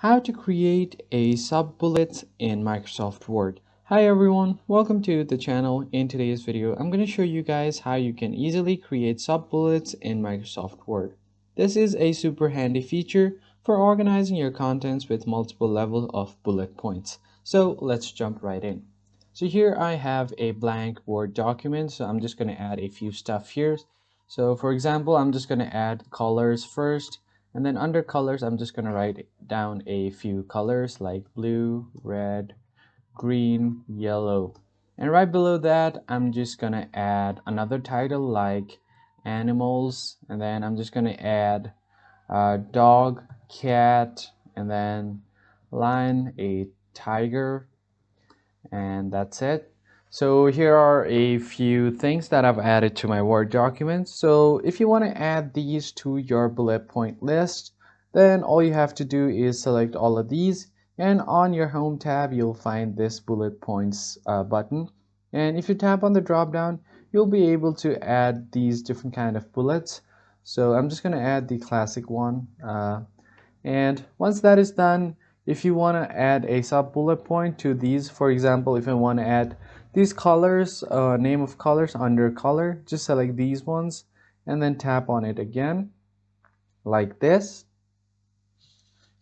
How to create a sub-bullet in Microsoft Word. Hi everyone, welcome to the channel. In today's video, I'm going to show you guys how you can easily create sub-bullets in Microsoft Word. This is a super handy feature for organizing your contents with multiple levels of bullet points. So let's jump right in. So here I have a blank Word document, so I'm just going to add a few stuff here. So for example, I'm just going to add colors first. And then under colors, I'm just going to write down a few colors like blue, red, green, yellow. And right below that, I'm just going to add another title like animals. And then I'm just going to add dog, cat, and then lion, a tiger, and that's it. So here are a few things that I've added to my Word document. So if you want to add these to your bullet point list, then all you have to do is select all of these, and on your home tab you'll find this bullet points button, and if you tap on the drop down, you'll be able to add these different kind of bullets. So I'm just going to add the classic one, and once that is done, if you want to add a sub bullet point to these, for example, if I want to add these colors, name of colors under color, just select these ones and then tap on it again like this.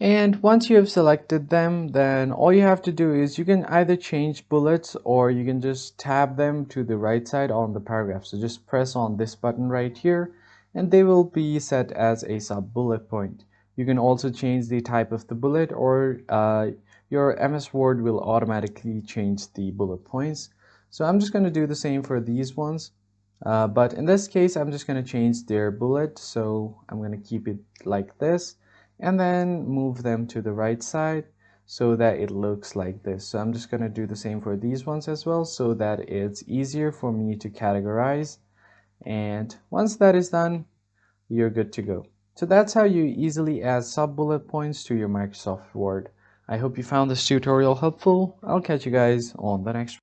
And once you have selected them, then all you have to do is you can either change bullets or you can just tab them to the right side on the paragraph. So just press on this button right here and they will be set as a sub bullet point. You can also change the type of the bullet, or your MS Word will automatically change the bullet points. So I'm just going to do the same for these ones. But in this case, I'm just going to change their bullet. So I'm going to keep it like this and then move them to the right side so that it looks like this. So I'm just going to do the same for these ones as well so that it's easier for me to categorize. And once that is done, you're good to go. So that's how you easily add sub bullet points to your Microsoft Word. I hope you found this tutorial helpful. I'll catch you guys on the next one.